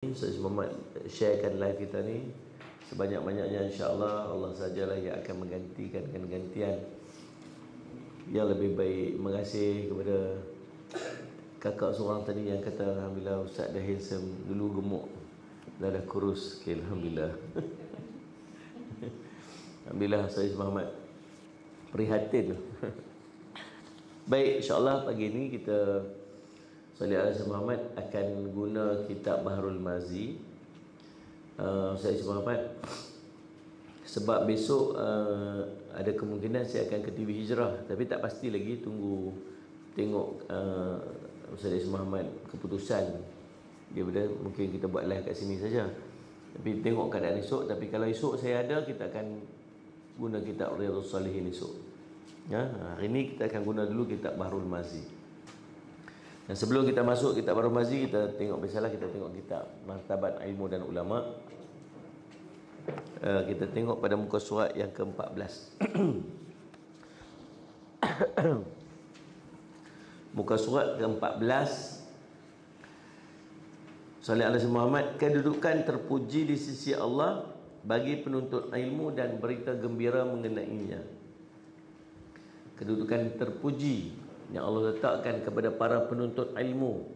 Ustaz Muhammad sharekan live kita ni sebanyak-banyaknya, insya-Allah. Allah sajalah yang akan menggantikan gantian yang lebih baik. Terima kasih kepada kakak seorang tadi yang kata alhamdulillah Ustaz dah handsome, dulu gemuk dah kurus. Okay, alhamdulillah. Alhamdulillah Ustaz Muhammad prihatin. Baik, insya-Allah pagi ni kita Salih Al-Azhar Muhammad akan guna kitab Baharul Mazi. Saya Muhammad sebab besok ada kemungkinan saya akan ke TV Hijrah, tapi tak pasti lagi, tunggu tengok Ustaz Muhammad keputusan dia. Mungkin kita buat live kat sini saja, tapi tengok keadaan esok. Tapi kalau esok saya ada, kita akan guna kitab Riyadhus Shalihin esok ya. Hari ni kita akan guna dulu kitab Baharul Mazi. Dan sebelum kita masuk kitab Baharul Mazi, kita tengok, biasalah kita tengok kitab Martabat Ilmu dan Ulama. Kita tengok pada muka surat yang ke-14. Muka surat ke-14. Salih Al-Azhar Muhammad, kedudukan terpuji di sisi Allah bagi penuntut ilmu dan berita gembira mengenainya. Kedudukan terpuji yang Allah letakkan kepada para penuntut ilmu.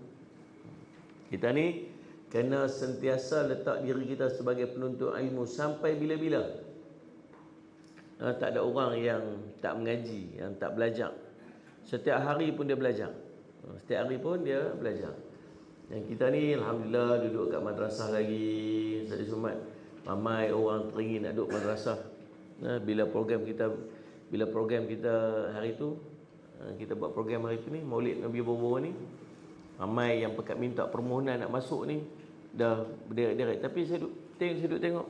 Kita ni kena sentiasa letak diri kita sebagai penuntut ilmu sampai bila-bila. Tak ada orang yang tak mengaji, yang tak belajar. Setiap hari pun dia belajar. Setiap hari pun dia belajar. Yang kita ni alhamdulillah duduk kat madrasah lagi. Ustaz Somad, ramai orang teringin nak duduk madrasah. Bila program kita hari tu, kita buat program hari tu ni, Maulid Nabi Bawa ni, ramai yang pekat minta permohonan nak masuk ni, dah berderet-deret. Tapi saya duduk tengok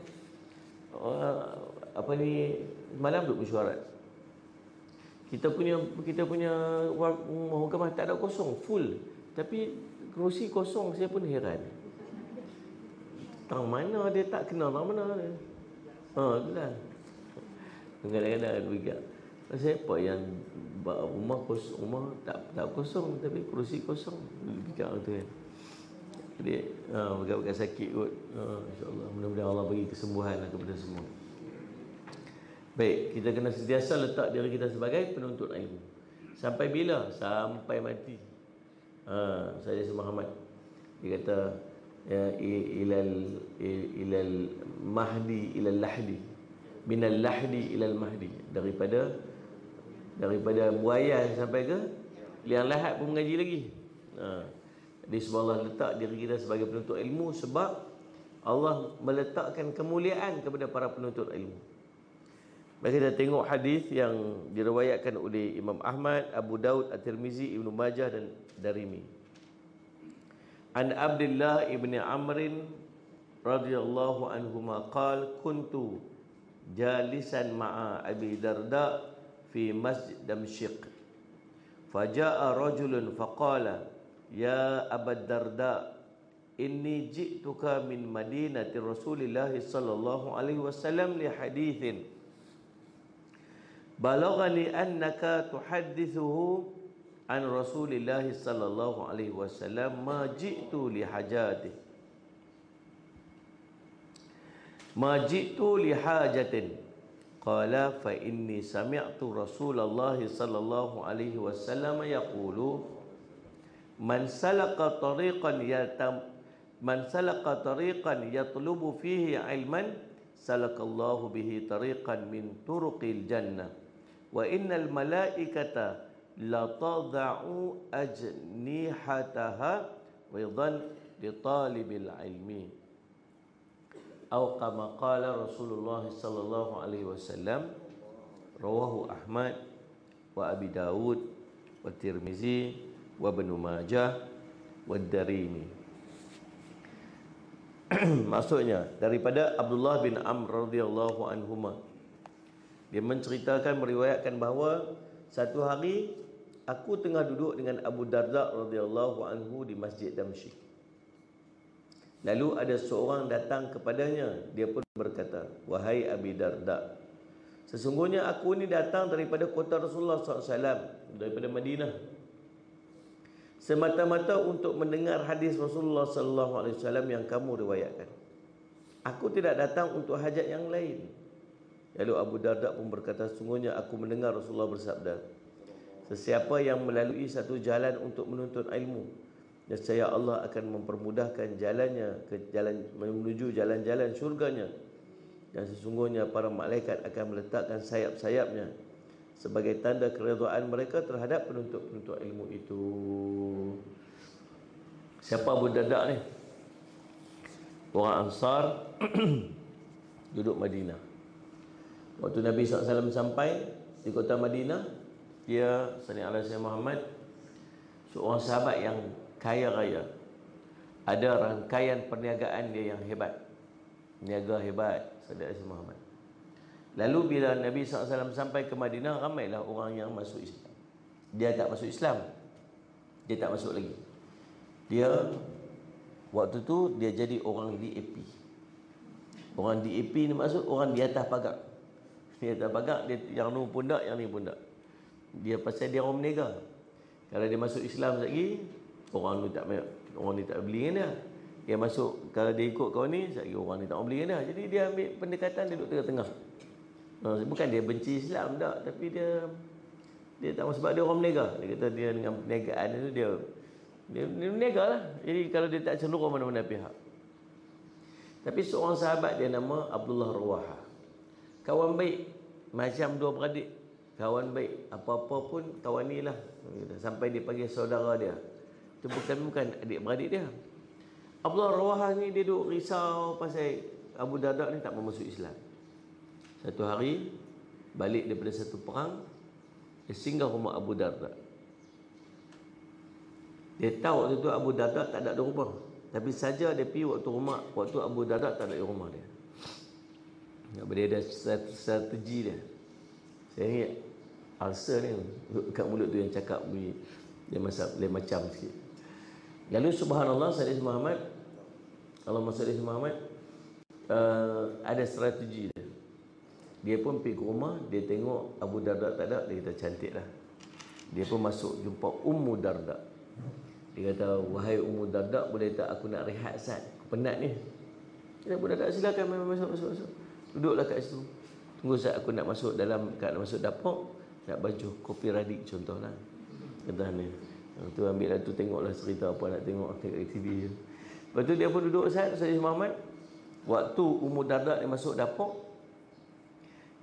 apa ni, malam duduk mesyuarat. Kita punya mahkamah tak ada kosong, full. Tapi kerusi kosong, saya pun heran. Tang mana dia tak kenal, tang mana dia. Itulah. Kadang-kadang juga. Siapa yang rumah tak kosong, tapi kerusi kosong, fikir tu kan. Jadi bekas sakit kot. InsyaAllah mudah-mudahan Allah bagi kesembuhan kepada semua. Baik, kita kena sentiasa letak diri kita sebagai penuntut ilmu. Sampai bila? Sampai mati. Saya Muhammad, dia kata ya, ilal mahdi ilal lahdi, minal lahdi ilal mahdi, daripada buayan sampai ke liang lahat pun mengaji lagi. Jadi sebab Allah letak diri kita sebagai penuntut ilmu, sebab Allah meletakkan kemuliaan kepada para penuntut ilmu. Mari kita tengok hadis yang diriwayatkan oleh Imam Ahmad, Abu Daud, At-Tirmizi, Ibnu Majah dan Darimi. An Abdullah ibni Amrin radhiyallahu anhuma qala kuntu jalisan ma'a Abi Darda fi masjid Damsyik, faja'a rajulun faqala ya Aba Darda inni ji'tuka min madinati Rasulillah sallallahu alaihi wasallam li hadithin balaghani annaka tuhaddithuhu an Rasulillah sallallahu alaihi wasallam ma ji'tu li hajatihi ma ji'tu li hajatin. Qala fa inni sami'tu Rasulullah sallallahu alaihi wasallam yaqulu man salaka tariqan yatlubu fihi ilman salakallahu bihi tariqan min turuqil jannah wa innal malaikata la tad'u ajnihataha ridan li talibil ilmi. Atau kama qala Rasulullah sallallahu alaihi wasallam, rawahu Ahmad wa Abi Daud wa Tirmizi wa Ibnu Majah wa Darimi. Maksudnya daripada Abdullah bin Amr radhiyallahu anhuma, dia menceritakan, meriwayatkan bahawa satu hari aku tengah duduk dengan Abu Darda radhiyallahu anhu di Masjid Damsyik. Lalu ada seorang datang kepadanya. Dia pun berkata, wahai Abi Darda, sesungguhnya aku ni datang daripada kota Rasulullah SAW, daripada Madinah. semata-mata untuk mendengar hadis Rasulullah sallallahu alaihi wasallam yang kamu riwayatkan. Aku tidak datang untuk hajat yang lain. Lalu Abu Darda pun berkata, sungguhnya aku mendengar Rasulullah bersabda, sesiapa yang melalui satu jalan untuk menuntut ilmu, nescaya Allah akan mempermudahkan jalannya ke jalan menuju jalan-jalan syurganya, dan sesungguhnya para malaikat akan meletakkan sayap-sayapnya sebagai tanda keredaan mereka terhadap penuntut-penuntut ilmu itu. Siapa Abu Darda ni? Orang Ansar duduk Madinah. Waktu Nabi SAW sampai di kota Madinah, dia sallallahu alaihi wasallam Muhammad, seorang sahabat yang kaya raya. Ada rangkaian perniagaan dia yang hebat, niaga hebat sallallahu alaihi Muhammad. Lalu bila Nabi SAW sampai ke Madinah, ramailah orang yang masuk Islam. Dia tak masuk Islam. Dia tak masuk lagi. Dia waktu tu dia jadi orang DAP. Orang DAP ni maksud orang di atas pagar. Di atas pagar, dia yang ni pundak, yang ni pundak. Dia pasal dia orang berniaga. Kalau dia masuk Islam lagi, orang ni tak beli dengan dia. Dia masuk, kalau dia ikut kau ni, lagi orang ni tak beli dengan dia. Jadi dia ambil pendekatan, dia duduk tengah-tengah. Bukan dia benci Islam tak, tapi dia tak sebab dia orang berniaga. Dia kata dia dengan perniagaan tu dia berniaga lah. Jadi kalau dia tak cenderung mana-mana pihak. Tapi seorang sahabat dia nama Abdullah Rawaha, kawan baik, macam dua beradik, kawan baik, apa-apa pun kawan ni lah. Sampai dia panggil saudara dia. Itu bukan adik-beradik dia. Abdullah Rawaha ni dia duduk risau pasal Abu Darda ni tak mau masuk Islam. Satu hari balik daripada satu perang, dia singgah rumah Abu Darda. Dia tahu waktu tu Abu Darda tak ada di rumah, tapi saja dia pergi waktu Abu Darda tak ada di rumah dia. Dia ada strategi dia. Saya ingat ulcer ni kat mulut tu yang cakap dia macam sikit. Lalu subhanallah Sayyidina Muhammad, Allahumma salli Muhammad, ada strategi dia. Dia pun pergi ke rumah, dia tengok Abu Darda tak ada, dia kata cantik lah. Dia pun masuk jumpa Ummu Darda. Dia kata, wahai Ummu Darda, boleh tak aku nak rehat Ustaz? Aku penat ni. Dia Abu Darda, silakan masuk. Duduklah kat situ. Tunggu Ustaz, aku nak masuk dapur, nak baju kopi radik contohlah. Kata ni. Tu ambil lah tu, tengoklah cerita apa nak tengok TV je. Lepas tu dia pun duduk Sayyidina Muhammad. Waktu Ummu Darda ni masuk dapur,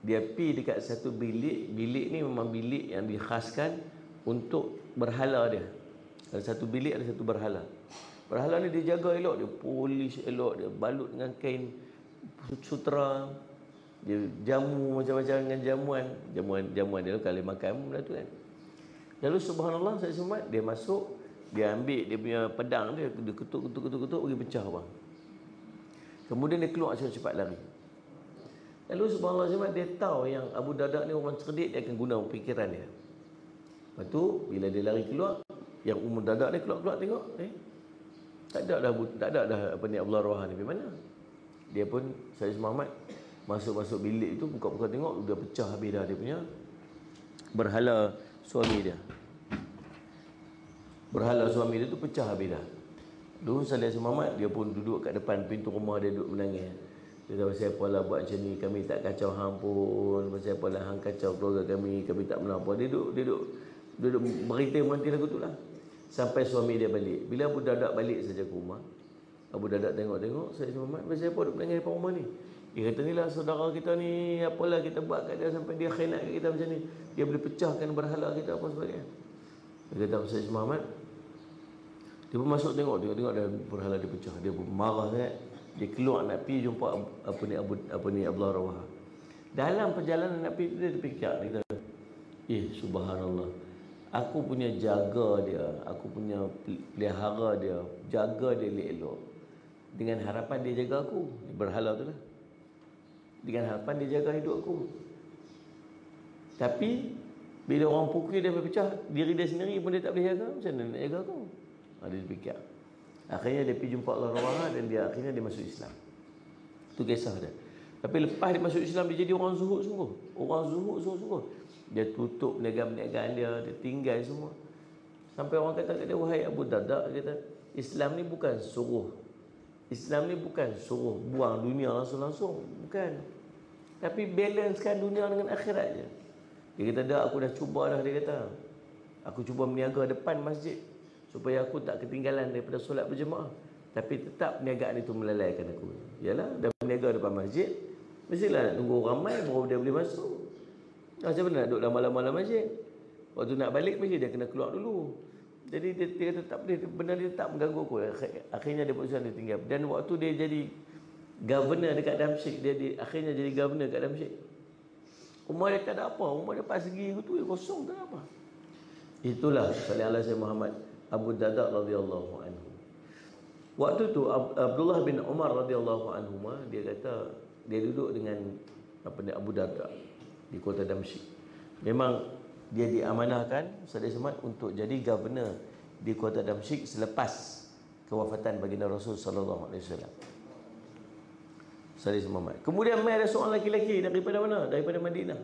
dia pergi dekat satu bilik. Bilik ni memang bilik yang dikhaskan untuk berhala dia. Ada satu bilik, ada satu berhala. Berhala ni dia jaga elok, dia polish elok, dia balut dengan kain sutera, dia jamu macam-macam dengan jamuan dia kalau makan benda tu kan. Lalu subhanallah saya sumat, dia masuk, dia ambil dia punya pedang dia ketuk bagi pecah bang. Kemudian dia keluar cepat-cepat lari. Lalu subhanallah Zumat, dia tahu yang Abu Darda ni orang cerdik, dia akan guna fikiran dia. Lepas tu bila dia lari keluar, yang Ummu Darda ni keluar tengok, tak ada dah apa ni Abdullah Rawaha ni pergi mana. Dia pun Sayyidina Muhammad masuk bilik itu, buka tengok, udah pecah habis dah dia punya berhala suami dia. Berhala suami dia tu pecah habis dah. Dulu Sayyidina Muhammad dia pun duduk kat depan pintu rumah dia, duduk menangis. Dia kata, pasal apalah buat macam ni, kami tak kacau hang pun, pasal apalah hang kacau keluarga kami tak menapa. Dia duduk berhenti lagu tu lah. Sampai suami dia balik. Bila Abu Darda balik saja ke rumah, Abu Darda tengok Sayyidina Muhammad, pasal apa duduk menangis depan rumah ni? Dia kata, ni lah saudara kita ni, apalah kita buat kat dia sampai dia khianat kat kita macam ni, dia boleh pecahkan berhala kita apa sebagainya. Dia kata Sayyidina Muhammad, dia pun masuk tengok dah berhala dia pecah. Dia pun marah sangat. Dia keluar nak pergi jumpa Abdullah Rawaha. Dalam perjalanan nak pergi, dia fikir, dia kata, subhanallah, aku punya jaga dia, aku punya pelihara dia, jaga dia elok, dengan harapan dia jaga aku. Dia berhala tu lah, dengan harapan dia jaga hidup aku. Tapi bila orang pukul dia berpecah, diri dia sendiri pun dia tak boleh jaga, macam mana nak jaga aku? Dia fikir. Akhirnya dia pergi jumpa Allah Rawaha, dan akhirnya dia masuk Islam. Itu kisah dia. Tapi lepas dia masuk Islam, dia jadi orang zuhud sungguh. Orang zuhud sungguh. Dia tutup perniagaan dia, dia tinggal semua. Sampai orang kata kat dia, wahai Abu Darda, kata, Islam ni bukan suruh buang dunia langsung-langsung, bukan. Tapi balancekan dunia dengan akhirat je. Dia kata, dah aku dah cuba dah, dia kata. Aku cuba meniaga depan masjid supaya aku tak ketinggalan daripada solat berjemaah. Tapi tetap perniagaan itu melalaikan aku. Yalah, dah berniaga depan masjid, mestilah nak tunggu ramai baru dia boleh masuk. Macam mana nak duduk lama-lama dalam masjid? Waktu nak balik mesti dia kena keluar dulu. Jadi dia kata tak boleh, benda dia tak mengganggu aku. Akhirnya dia putuskan dia tinggal. Dan waktu dia jadi governor dekat Damsyik, akhirnya jadi governor dekat Damsyik. Umar dia tak ada apa, umar dia pas segi tu dia kosong, tak ada apa. Itulah sallallahu alaihi Muhammad Abu Darda radhiyallahu anhu. Waktu tu Abdullah bin Umar radhiyallahu anhu, dia kata dia duduk dengan Abu Darda di kota Damsyik. Memang dia diamanahkan Sallallahu Alaihi Wasallam untuk jadi governor di kota Damsyik selepas kewafatan baginda Rasul sallallahu alaihi wasallam. Sallallahu Muhammad. Kemudian mai ada seorang lelaki daripada mana? Daripada Madinah.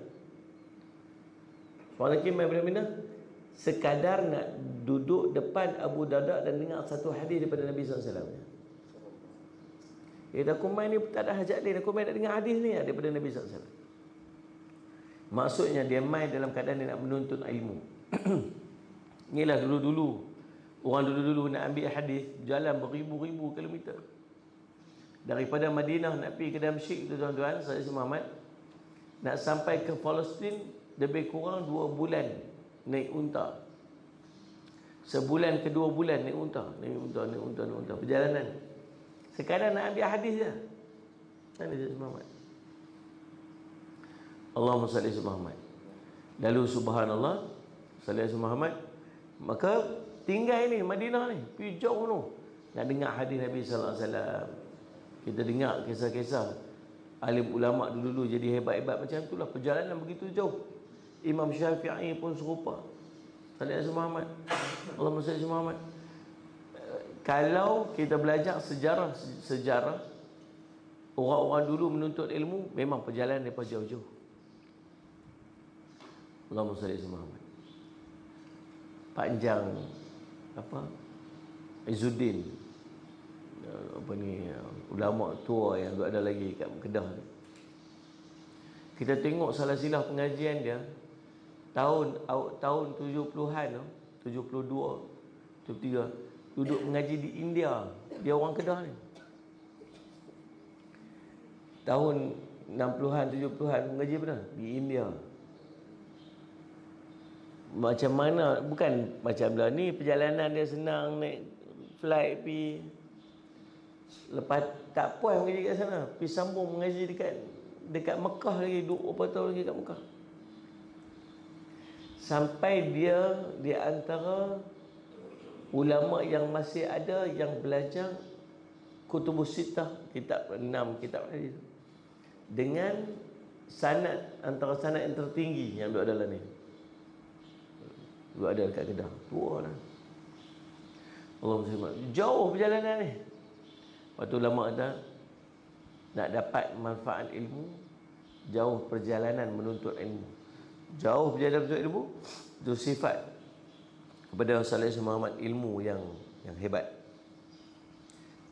Seorang lelaki mai daripada Madinah sekadar nak duduk depan Abu Darda dan dengar satu hadis daripada Nabi sallallahu alaihi wasallam. Dia kata, aku mai ni tak ada hajat lain, aku mai nak dengar hadis ni daripada Nabi sallallahu alaihi wasallam. Maksudnya dia main dalam keadaan dia nak menuntut ilmu. Inilah dulu-dulu orang dulu-dulu nak ambil hadis jalan beribu-ribu kilometer. Daripada Madinah nak pergi ke Damsyik tu tuan-tuan, saya Muhammad, nak sampai ke Palestin lebih kurang 2 bulan naik unta. Sebulan ke 2 bulan naik unta perjalanan. Sekadar nak ambil hadis je. Mana saya Muhammad? Allahumma salli ala Muhammad. Lalu subhanallah, salli ala Muhammad. Maka tinggal ini Madinah ni, pergi jauh tu nak dengar hadis Nabi sallallahu alaihi wasallam. Kita dengar kisah-kisah alim ulama dulu-dulu jadi hebat-hebat macam itulah, perjalanan begitu jauh. Imam Syafi'i pun serupa. Salli ala Muhammad. Allahumma salli ala Muhammad. Kalau kita belajar sejarah orang-orang dulu menuntut ilmu, memang perjalanan daripada jauh-jauh. Allahumma salli ala Muhammad. Panjang Izzuddin ulama tua yang ada lagi kat Kedah ni. Kita tengok salah silah pengajian dia tahun 70-an 72 73 duduk mengaji di India. Dia orang Kedah ni. Tahun 60-an 70-an mengaji mana? Di India. Macam mana, bukan macam lah ni perjalanan dia senang, naik flight pergi, lepas tak puas mengaji kat sana, pergi sambung mengaji dekat Mekah lagi, 20 tahun lagi kat Mekah. Sampai dia di antara ulama yang masih ada yang belajar Kutubus Sittah, kitab 6 kitab hadis dengan sanad, antara sanad yang tertinggi yang ada dalam ni. Dua ada dekat Kedah. Tua lah. Allahumma salli. Jauh perjalanan ni. Waktu lama kata nak dapat manfaat ilmu, jauh perjalanan menuntut ilmu. Jauh perjalanan menuntut ilmu, itu sifat kepada Sallallahu Muhammad, ilmu yang hebat.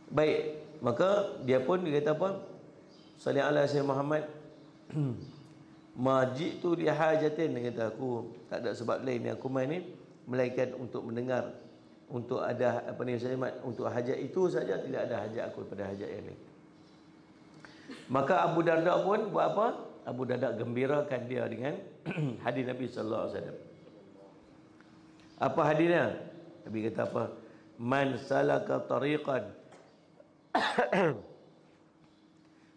Baik, maka dia pun dia kata apa? Sallallahu alaihi Muhammad majid tu dia hajatin, dia kata aku tak ada sebab lain yang aku main ni melainkan untuk mendengar, untuk ada untuk hajat itu saja, tidak ada hajat aku daripada hajat yang lain. Maka Abu Darda pun buat apa? Abu Darda gembirakan dia dengan hadis Nabi sallallahu alaihi wasallam. Apa hadisnya? Nabi kata apa? Man salaka tariqan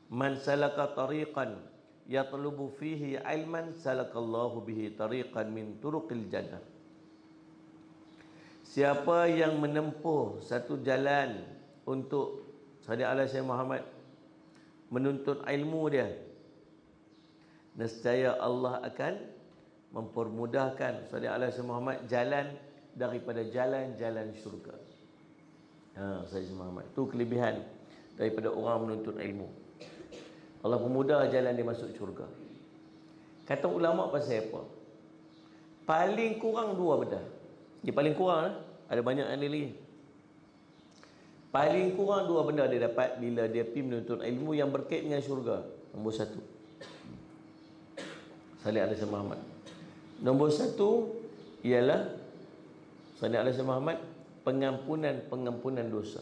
man salaka tariqan yatlubu fihi ilman salakallahu bihi tariqan min turuqil jannah. Siapa yang menempuh satu jalan untuk Sallallahu alaihi Muhammad menuntut ilmu dia, nescaya Allah akan mempermudahkan Sallallahu alaihi Muhammad jalan daripada jalan-jalan syurga. Sallallahu Muhammad itu kelebihan daripada orang menuntut ilmu. Allah pemudah jalan dia masuk syurga. Kata ulama pasal apa? Paling kurang 2 benda. Dia paling kurang ada banyak yang dia lagi. Paling kurang 2 benda dia dapat bila dia pergi menuntut ilmu yang berkait dengan syurga. Nombor 1, salih alaihi Muhammad. Nombor 1 ialah salih alaihi Muhammad, pengampunan dosa.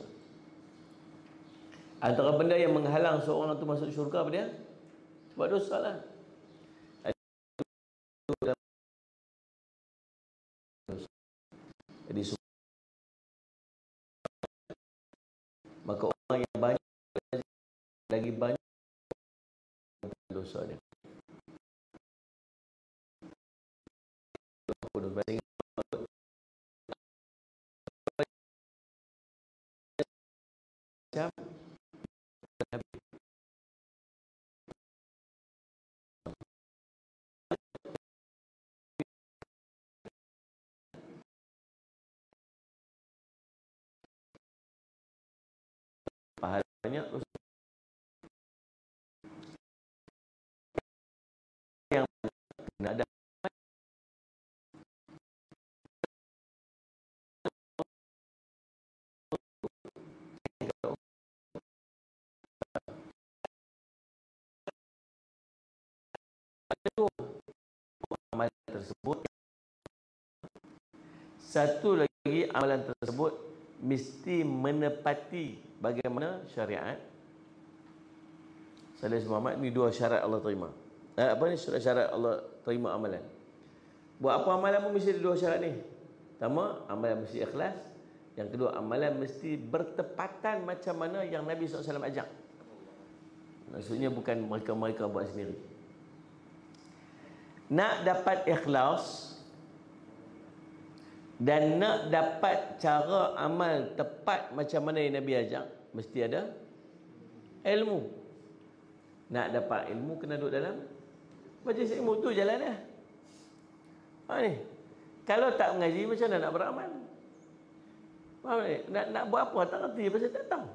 Antara benda yang menghalang seorang itu masuk syurga apa dia? Sebab dosa lah. Jadi maka orang yang banyak lagi banyak dosa dia. Pahalanya yang ada amalan tersebut. Satu lagi, amalan tersebut mesti menepati bagaimana syariat. Salih Muhammad ni 2 syarat Allah terima. Apa ni syarat Allah terima amalan? Buat apa amalan pun mesti ada 2 syarat ni. Pertama, amalan mesti ikhlas. Yang kedua, amalan mesti bertepatan macam mana yang Nabi SAW ajak. Maksudnya bukan mereka-mereka buat sendiri. Nak dapat ikhlas dan nak dapat cara amal tepat macam mana yang Nabi ajak, mesti ada ilmu. Nak dapat ilmu kena duduk dalam majlis ilmu, tu jalan dia. Ni kalau tak mengaji macam mana nak beramal? Faham ni? Nak buat apa tak reti pasal tak tahu.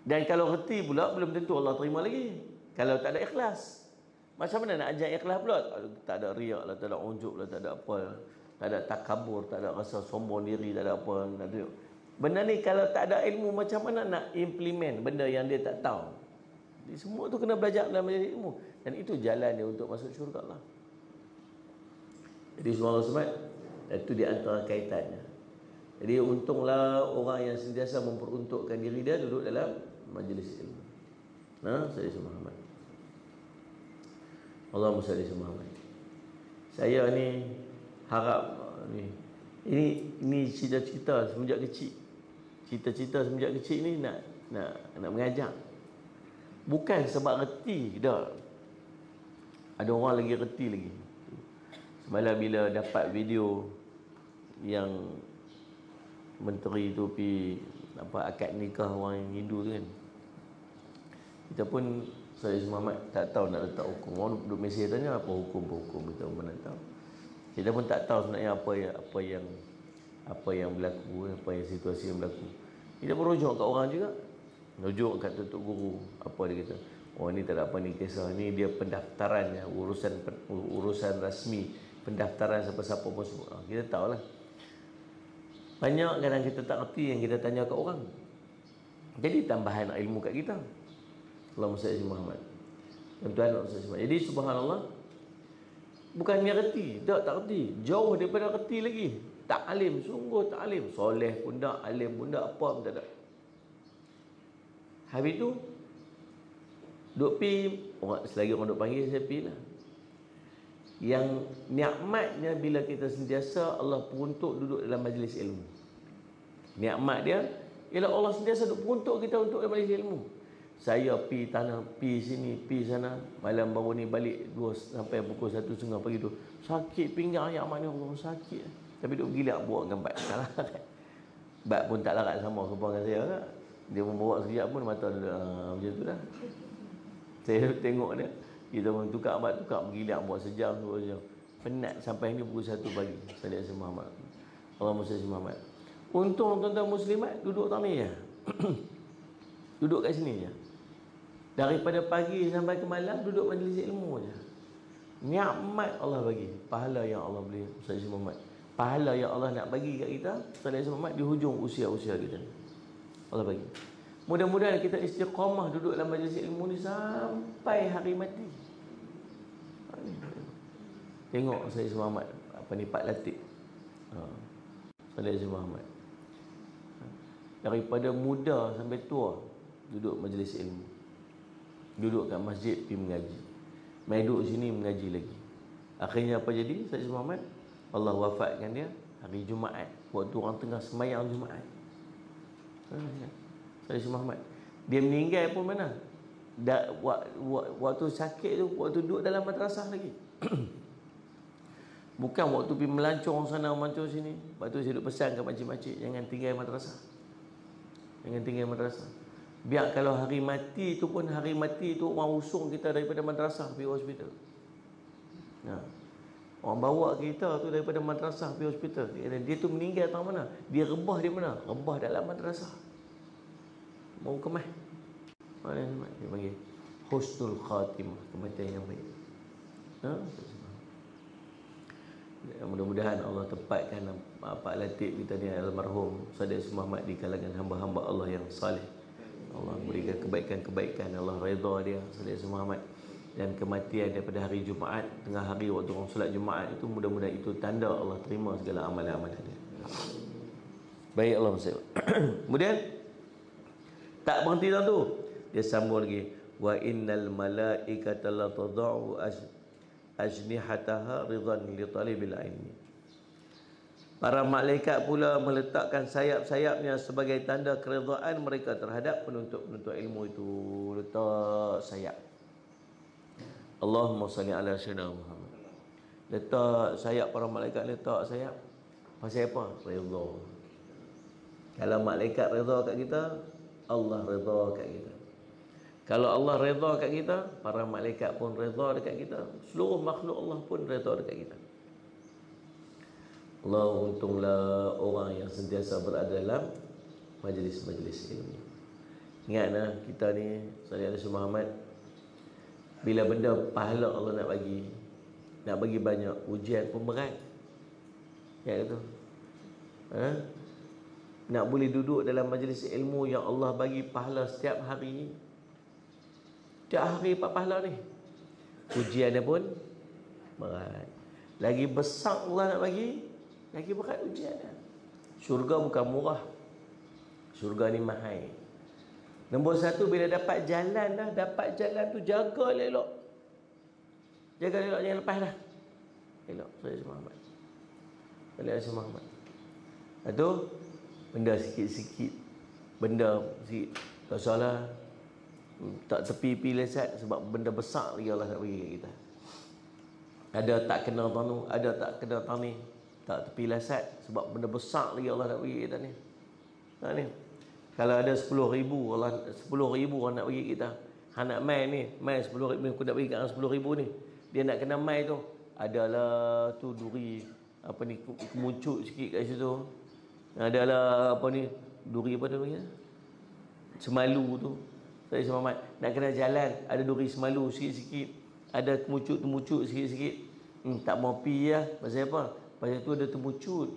Dan kalau reti pula belum tentu Allah terima lagi kalau tak ada ikhlas. Macam mana nak ajak ikhlas pula? Tak ada riak lah, tak ada unjuk lah, tak ada apa, tak ada takabur, tak ada rasa sombong diri, tak ada apa. Benda ni kalau tak ada ilmu, macam mana nak implement benda yang dia tak tahu? Jadi semua tu kena belajar dalam majlis ilmu. Dan itu jalan dia untuk masuk syurga Allah. Jadi semua Allah sebab itu di antara kaitannya. Jadi untunglah orang yang sentiasa memperuntukkan diri dia duduk dalam majlis ilmu. Saya Muhammad. Allahumma salli Muhammad. Saya ni harap ini cita-cita semenjak kecil. Cita-cita semenjak kecil ni nak mengajar. Bukan sebab reti dah. Ada orang lagi reti lagi. Semalam bila dapat video yang menteri tu pi akad nikah orang Hindu tu kan. Kita pun saya Muhammad tak tahu nak letak hukum. Orang duduk mesej tanya apa hukum kita pun tak tahu. Kita pun tak tahu sebenarnya apa yang berlaku, apa yang situasi yang berlaku. Kita pun rujuk kat orang juga. Rujuk kat tutup guru, apa dia kata? Oh ni tak ada apa ni kisah, ni dia pendaftaran ya, urusan rasmi, pendaftaran siapa-siapa pun semua. Kita tahulah. Banyak kadang kita tak reti yang kita tanya kat orang. Jadi tambahan ilmu kat kita. Allahumma salli Muhammad. Tuan-tuan Muhammad. Jadi subhanallah, bukannya reti, tak reti, jauh daripada reti lagi. Tak alim, sungguh tak alim. Soleh pun tak, alim pun tak, apa pun tak ada. Habis tu duk pi, selagi orang duk panggil saya pi lah. Yang nikmatnya bila kita sentiasa Allah peruntuk duduk dalam majlis ilmu. Nikmat dia ialah Allah sentiasa duk peruntuk kita untuk dalam majlis ilmu. Saya pi tanah, pi sini, pi sana. Malam baru ni balik 2 sampai pukul 1.30 pagi tu. Sakit pinggang yang mana Allah sakit. Tapi duk gila buat dengan bat. Bat pun tak larat sama kepala dengan saya tak? Dia membawa sekejap pun mata dia macam tu lah. Saya tengok dia, kita pun tukar bat, tukar bergilat buat sejam 2 jam. Penat sampai ni pukul 1 pagi. Salih Muhammad. Allahumma salli Muhammad. Untung tuan-tuan muslimat duduk tak ni je. Duduk kat sini je. Daripada pagi sampai ke malam duduk majlis ilmu je. Nikmat Allah bagi, pahala yang Allah beri Salih Muhammad. pahala yang Allah nak bagi kat kita Salih Muhammad di hujung usia-usia kita ni. Allah bagi. Mudah-mudahan kita istiqamah duduk dalam majlis ilmu ni sampai hari mati. Tengok Salih Muhammad apa ni, Pak Latif. Salih Muhammad daripada muda sampai tua duduk majlis ilmu, duduk kat masjid pergi mengaji, mai duduk sini mengaji lagi. Akhirnya apa jadi Salih Muhammad? Allah wafatkan dia hari Jumaat, waktu orang tengah sembahyang Jumaat. Salih Muhammad dia meninggal pun mana? Waktu sakit tu, waktu duduk dalam madrasah lagi. Bukan waktu pergi melancong sana melancong sini. Lepas tu saya duk pesan kat makcik-makcik, jangan tinggal madrasah. Jangan tinggal madrasah. Biar kalau hari mati tu pun, hari mati tu orang usung kita daripada madrasah pergi hospital. Orang bawa kita tu daripada madrasah pergi hospital. Dia tu meninggal tahu mana? Dia rebah di mana? Rebah dalam madrasah. Mau kemas. Mana dia panggil husnul khatimah, kematian yang baik. Mudah-mudahan Allah tempatkan Pak Latif kita ni almarhum Salih Muhammad di kalangan hamba-hamba Allah yang salih. Allah berikan kebaikan-kebaikan, Allah redha dia Salih Muhammad. Dan kematian daripada hari Jumaat, tengah hari waktu orang solat Jumaat itu, mudah-mudahan itu tanda Allah terima segala amalan-amalan dia. Baik, Allah maksud. Kemudian tak berhenti dah tu, dia sambung lagi, wa innal malaikata la tadau ajnihataha ridhan li talibil ilmi. Para malaikat pula meletakkan sayap-sayapnya sebagai tanda keredaan mereka terhadap penuntut-penuntut ilmu itu. Letak sayap. Allahumma salli ala sayyidina Muhammad. Letak sayap, para malaikat letak sayap. Pasal apa? Redha. Kalau malaikat redha kat kita, Allah redha kat kita. Kalau Allah redha kat kita, para malaikat pun redha dekat kita. Seluruh makhluk Allah pun redha dekat kita. Allah, untunglah orang yang sentiasa berada dalam majlis-majlis ilmu. Ingatlah kita ni, Salih Muhammad, bila benda pahala Allah nak bagi banyak, ujian pun berat. Ya itu. Nak boleh duduk dalam majlis ilmu yang Allah bagi pahala setiap hari. Setiap hari pahala ni, ujiannya pun berat. Lagi besar Allah nak bagi, lagi berat ujiannya. Syurga bukan murah. Syurga ni mahal. Nombor satu, bila dapat jalan dah, dapat jalan tu jaga elok. Jaga elok, jangan lepas dah. Elok, Salih Muhammad. Salih Muhammad. Lepas tu, benda sikit-sikit. Benda sikit. Tak salah. Tak tepi lesat, sebab benda besar lagi Allah nak bagi kat kita. Ada tak kena tanu, ada tak kena tani, tak tepi lesat, sebab benda besar lagi Allah nak bagi kita ni. Ni. Kalau ada 10,000 Allah, 10,000 orang nak bagi kita. Hang nak mai ni, mai 10,000 aku nak bagi kat 10,000 ni. Dia nak kena mai tu, adalah tu duri apa ni, kemuncut sikit kat situ. Adalah apa ni, duri apa tu namanya? Semalu tu. Salih Muhammad nak kena jalan, ada duri semalu sikit-sikit, ada kemucut-temucut sikit-sikit. Tak mau pi lah. Pasal apa? Pasal tu ada temucut.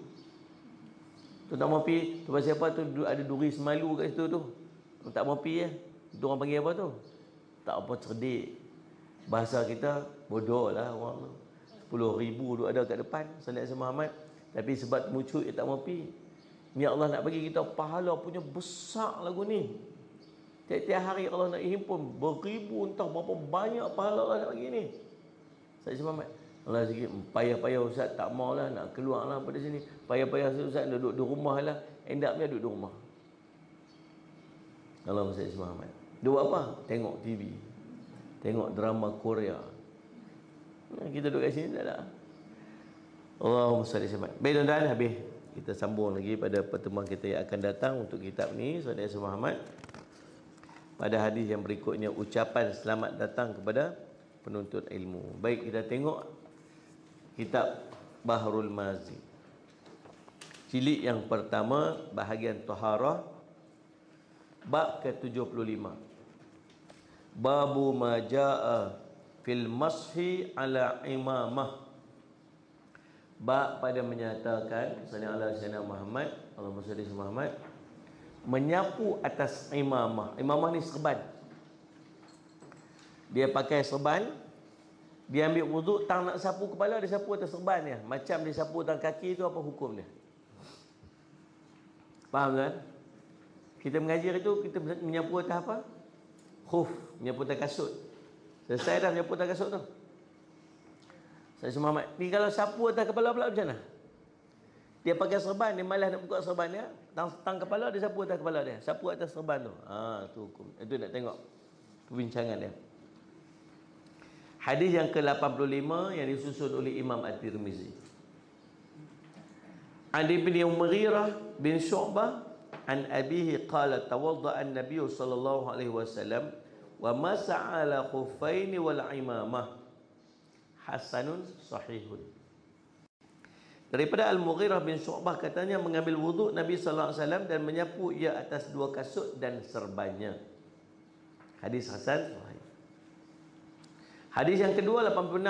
Tu tak mau pi, tu pasal apa? Tu ada duri semalu kat situ tu. Tak mau pi lah. Tu orang panggil apa tu? Tak apa, cerdik. Bahasa kita bodoh lah orang tu. 10,000 tu ada kat depan Salih Muhammad, tapi sebab temucut dia tak mau pi. Ni Allah nak bagi kita pahala punya besar lagu ni. Tiap-tiap hari Allah nak himpun beribu, entah berapa banyak pahala Allah nak bagi ni. Salih Muhammad, Allah sikit, payah-payah ustaz, tak maulah nak keluar lah pada sini. Payah-payah ustaz duduk di rumah lah. Endapnya duduk di rumah. Allah Salih Muhammad. Duduk apa? Tengok TV. Tengok drama Korea. Kita duduk kat sini tak ada. Allahumma salli alaihi. Baik tuan-tuan, habis. Kita sambung lagi pada pertemuan kita yang akan datang untuk kitab ni, Salih Muhammad. Pada hadis yang berikutnya, ucapan selamat datang kepada penuntut ilmu. Baik, kita tengok kitab Bahrul Mazi. Jilid yang pertama, bahagian Taharah, bab ke-75. Babu majaa fil mashi ala imamah. Bab pada menyatakan sallallahu alaihi wasallam Muhammad, Allahumma salli ala Muhammad, menyapu atas imamah. Imamah ni serban. Dia pakai serban, dia ambil wuduk, tang nak sapu kepala, dia sapu atas serban dia. Macam dia sapu atas kaki tu, apa hukum dia? Faham kan? Kita mengajar itu, kita menyapu atas apa? Khuf, menyapu atas kasut. Selesai dah menyapu atas kasut tu. Saya Muhammad, ni kalau sapu atas kepala pula macam mana? Dia pakai serban, dia malas nak buka serban dia, tang kepala, dia sapu atas kepala dia. Sapu atas serban tu. Tu hukum. Itu nak tengok perbincangan dia. Hadis yang ke-85 yang disusun oleh Imam At-Tirmizi. An Ibn Mughirah bin Syu'bah an abihi qala tawadda'a an-nabiy sallallahu alaihi wasallam wa masa'a ala khuffaini wal imamah hasanun sahihun. Daripada Al-Mughirah bin Syu'bah katanya mengambil wuduk Nabi sallallahu alaihi wasallam dan menyapu ia atas dua kasut dan serbannya. Hadis hasan sahih. Hadis yang kedua 86.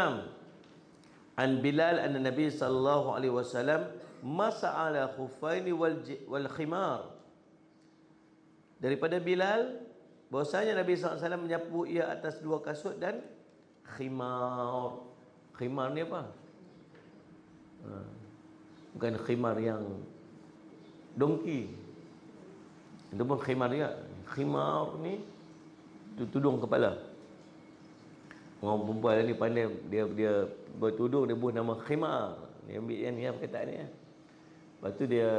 An Bilal anna Nabi sallallahu alaihi wasallam masa'ala khuffaini wal khimar. Daripada Bilal bahwasanya Nabi sallallahu alaihi wasallam menyapu ia atas dua kasut dan khimar. Khimar ni apa? Bukan khimar yang dongki. Itu pun khimar juga. Khimar ni tudung kepala. Orang perempuan ni pandai, dia bertudung, dia buat nama khimar. Dia ambil yang ni perkataan ni. Lepas tu dia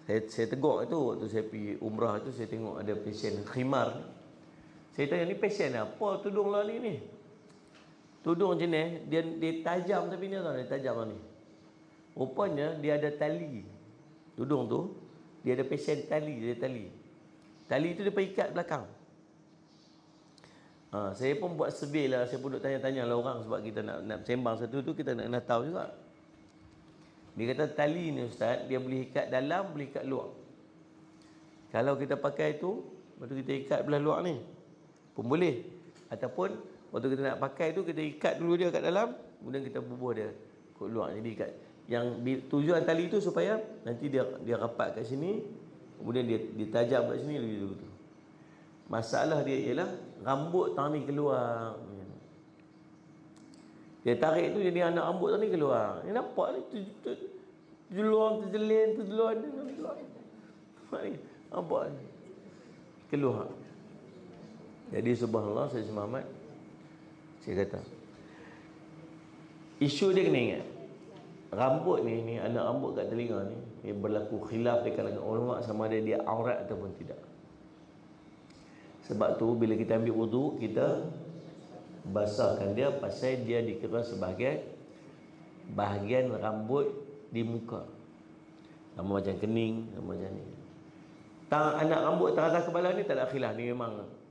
saya tegur tu waktu saya pergi umrah tu, saya tengok ada pesen khimar ni. Saya tanya, ni pesen apa tudung lah ni? Tudung macam ni, dia tajam tapi ni tau, dia tajam lah ni. Rupanya dia ada tali. Tudung tu dia ada pesen tali, dia ada tali. Tali tu dia ikat belakang. Saya pun buat survey lah, saya pun duk tanya-tanya lah orang sebab kita nak sembang satu tu, kita nak tahu juga. Dia kata tali ni ustaz, dia boleh ikat dalam, boleh ikat luar. Kalau kita pakai tu, lepas tu kita ikat belah luar ni pun boleh. Ataupun waktu kita nak pakai tu, kita ikat dulu dia kat dalam, kemudian kita bubuh dia kat luar. Jadi ikat. Yang tujuan tali tu supaya nanti dia rapat kat sini, kemudian dia tajam kat sini begitu. Masalah dia ialah rambut tang ni keluar. Dia tarik tu jadi anak rambut tang ni keluar. Ni nampak ni terjeluang, terjeluang. Nampak ni keluar. Jadi subhanallah, saya Muhammad, saya kata isu dia kena ingat. Rambut ni anak rambut kat telinga ni, dia berlaku khilaf di kalangan ulama sama ada dia aurat ataupun tidak. Sebab tu bila kita ambil wuduk, kita basahkan dia pasal dia dikira sebagai bahagian rambut di muka. Sama macam kening, sama macam ni. Anak rambut atas kepala ni tak ada khilaf, ni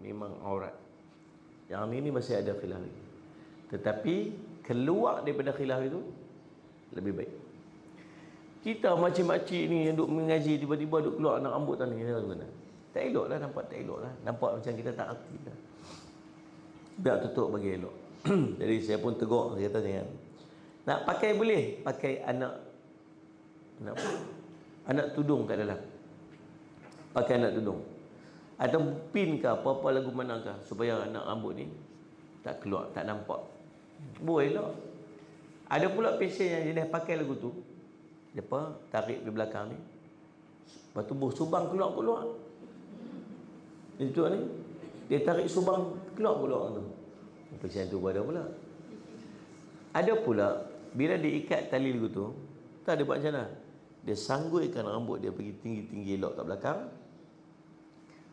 memang aurat. Yang ni masih ada khilaf lagi. Tetapi keluar daripada khilaf itu lebih baik. Kita makcik-makcik ni yang duk mengaji, tiba-tiba duk keluar anak rambut tadi ni, tak elok lah, nampak tak elok lah. Nampak macam kita tak aktif lah. Biar tutup bagi elok. Jadi saya pun tegur, saya kata jangan. Nak pakai boleh, pakai anak tudung kat dalam. Pakai anak tudung. Atau pin ke apa-apa lagu manakah supaya anak rambut ni tak keluar, tak nampak. Boleh elok. Ada pula pesen yang jenis pakai lagu tu, dia apa, tarik di belakang ni, lepas tu subang keluar. Itu ni dia tarik subang keluar tu. Pesen tu ada pula. Ada pula bila dia ikat tali lagu tu, tak ada buat macam mana. Dia sangguikan rambut dia pergi tinggi-tinggi elok kat belakang.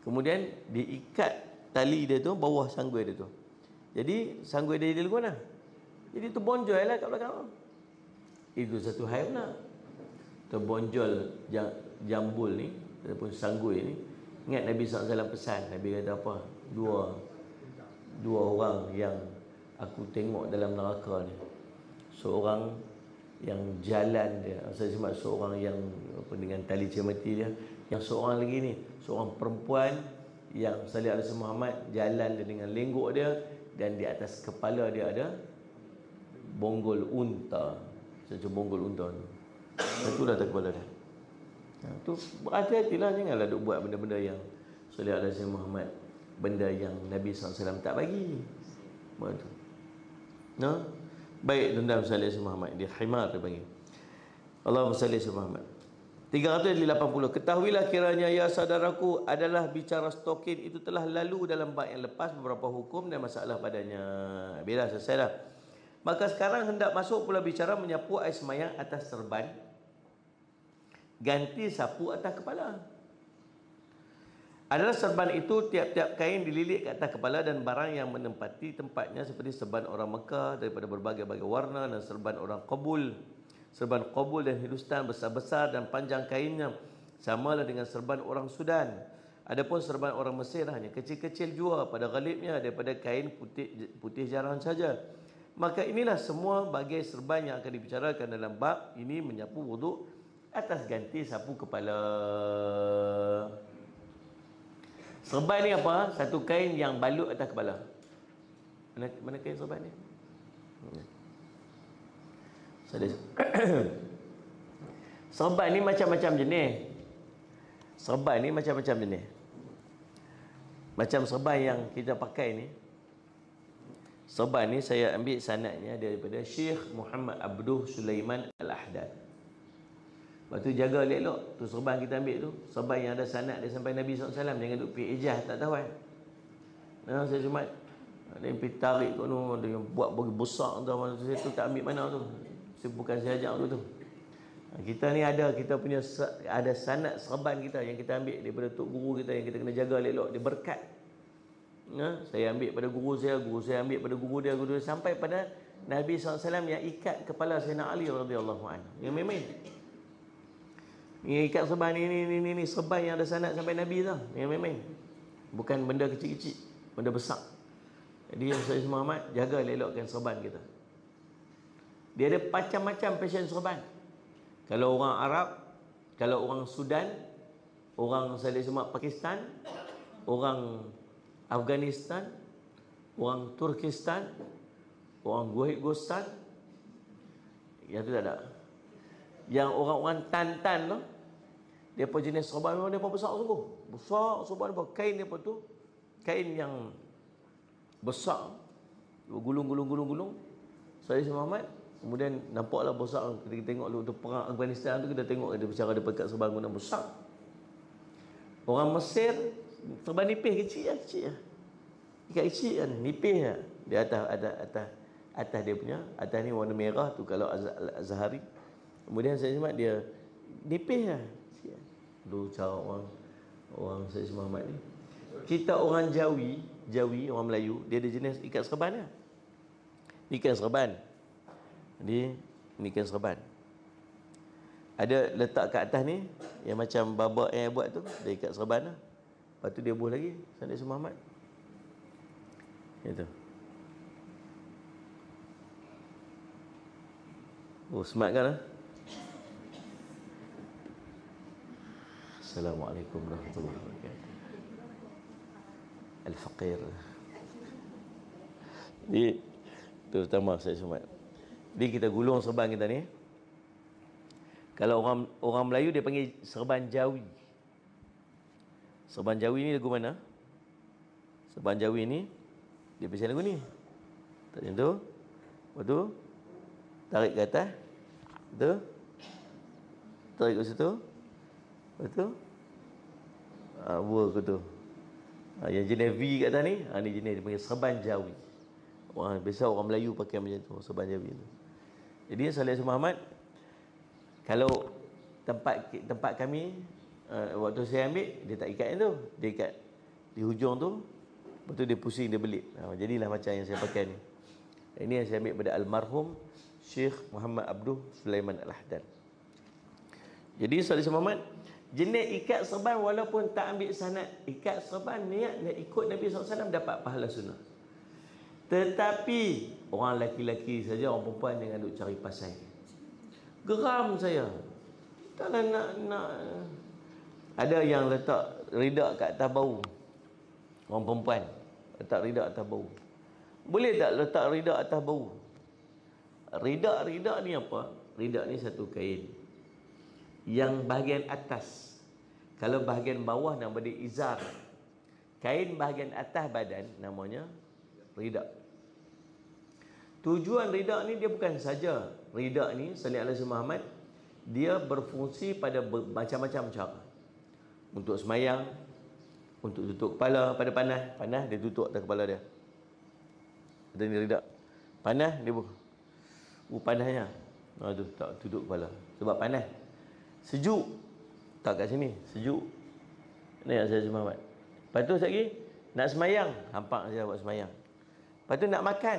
Kemudian dia ikat tali dia tu bawah sanggui dia tu. Jadi sanggui dia jadi lagu mana? Jadi terbonjol lah kat belakang. Itu satu hal pula. Terbonjol jambul ni ataupun sanggui ni. Ingat Nabi SAW pesan, Nabi kata apa? Dua orang yang aku tengok dalam neraka ni. Seorang yang jalan dia, saya sebut seorang yang apa, dengan tali cemeti dia. Yang seorang lagi ni, seorang perempuan yang sallallahu alaihi Muhammad jalan dia dengan lenggok dia, dan di atas kepala dia ada bonggol unta. macam bonggol unta tu. Itulah atas kepala dia. Tu berhati-hatilah, janganlah duk buat benda-benda yang Sallallahu Alaihi Wasallam Muhammad, benda yang Nabi SAW tak bagi. Betul. No? Baik, tuan-tuan sallallahu Muhammad, dia khimar dia panggil. Allahumma salli ala Muhammad. 380. Ketahuilah kiranya ya saudaraku adalah bicara stokin itu telah lalu dalam bab yang lepas beberapa hukum dan masalah padanya. Bila selesai dah. Maka sekarang hendak masuk pula bicara menyapu air semayang atas serban, ganti sapu atas kepala. Adalah serban itu tiap-tiap kain dililit ke atas kepala dan barang yang menempati tempatnya seperti serban orang Mekah daripada berbagai-bagai warna dan serban orang Qabul. Serban Qabul dan Hindustan besar-besar dan panjang kainnya samalah dengan serban orang Sudan. Adapun serban orang Mesir hanya kecil-kecil jua pada ghalibnya daripada kain putih jarang saja. Maka inilah semua bagai serban yang akan dibicarakan dalam bab ini menyapu wuduk atas ganti sapu kepala. Serban ni apa? Satu kain yang balut atas kepala. Mana kain serban ni? Serban ni macam-macam jenis. Serban ni macam-macam jenis. Macam serban yang kita pakai ni. Serban ni saya ambil sanadnya daripada Syekh Muhammad Abduh Sulaiman Al-Ahdad. Lepas tu jaga elok-elok. Tu serban kita ambil tu, serban yang ada sanad dia sampai Nabi SAW. Jangan duk pergi ijaz tak tahu kan. Nah, saya cuma ada yang pergi tarik kat tu, ada yang buat bagi besar tu, saya tu tak ambil mana tu. Saya bukan saya ajak tu. Kita ni ada, kita punya ada sanad serban kita yang kita ambil daripada tok guru kita yang kita kena jaga elok-elok. Dia berkat. Nah, saya ambil pada guru saya ambil pada guru dia sampai pada Nabi SAW yang ikat kepala Sayyidina Ali radhiyallahu anhu. Yang memang ni ikat serban ni serban yang ada sanad sampai Nabi tu. Yang memang bukan benda kecil-kecil, benda besar. Jadi Sayyid Muhammad jaga elokkan serban kita. Dia ada macam-macam fashion serban. Kalau orang Arab, kalau orang Sudan, orang Sayyid Muhammad Pakistan, orang Afghanistan, orang Turkistan, orang Gostan, yang tu tak ada. Yang orang-orang Tan-Tan tu, dia pun jenis serban memang dia pun besar sungguh. Besar serban apa? Kain dia pun tu, kain yang besar, gulung. Sayyid Muhammad, kemudian nampaklah besar. Kita tengok waktu perang Afghanistan tu, kita tengok dia bercara dia pakai serban guna besar. Orang Mesir serban nipis kecil lah. Ikat kecil kan, nipis lah. Di atas dia punya, atas ni warna merah tu kalau Azhari. Kemudian saya Muhammad dia nipis lah. Dulu cara orang Sayyid Muhammad ni. Kita orang Jawi, orang Melayu, dia ada jenis ikat serban lah. Ikat serban. Ni ikat serban. Ada letak kat atas ni yang macam babak yang buat tu, dia ikat serban lah. Lepas tu dia buh lagi Sayyid Muhammad. Itu. Oh, smart kan lah? Assalamualaikum warahmatullahi wabarakatuh. Al-Faqir. Jadi, terutama saya semua. Jadi kita gulung serban kita ni. Kalau orang Melayu dia panggil serban Jawi. Serban Jawi ni lagu mana? Serban Jawi ni dia pasal lagu ni. Tak macam tu. Lepas tu tarik ke atas. Betul? Tarik ke situ. Lepas tu work tu. Yang jenis V kat atas ni, ni jenis dia panggil serban Jawi. Biasa orang Melayu pakai macam tu, serban Jawi tu. Jadi Sayyid Muhammad, kalau tempat kami waktu saya ambil, dia tak ikat yang tu, dia ikat di hujung tu, lepas tu dia pusing, dia belit. Jadilah macam yang saya pakai ni. Ini yang saya ambil pada almarhum Syekh Muhammad Abduh Sulaiman Al-Ahdad. Jadi Sayyid Muhammad jenis ikat serban walaupun tak ambil sanad, ikat serban niat nak ikut Nabi SAW dapat pahala sunnah. Tetapi orang lelaki-lelaki saja, orang perempuan jangan duk cari pasal. Geram saya. Taklah nak ada yang letak ridak kat atas bau. Orang perempuan letak ridak atas bau. Boleh tak letak ridak atas bau? Ridak ni apa? Rida ni satu kain. Yang bahagian atas, kalau bahagian bawah nama dia izar. Kain bahagian atas badan namanya rida. Tujuan rida ni dia bukan saja. Rida ni sallallahu alaihi Muhammad, dia berfungsi pada macam-macam cara. Untuk semayang, untuk tutup kepala pada panas dia tutup atas kepala dia. Ada ni rida. Panas dia panasnya. Tu tak tutup kepala sebab panas. Sejuk tak kat sini, sejuk. Ni yang saya Muhammad. Lepas tu lagi nak semayang, hampak saja buat semayang. Lepas tu nak makan,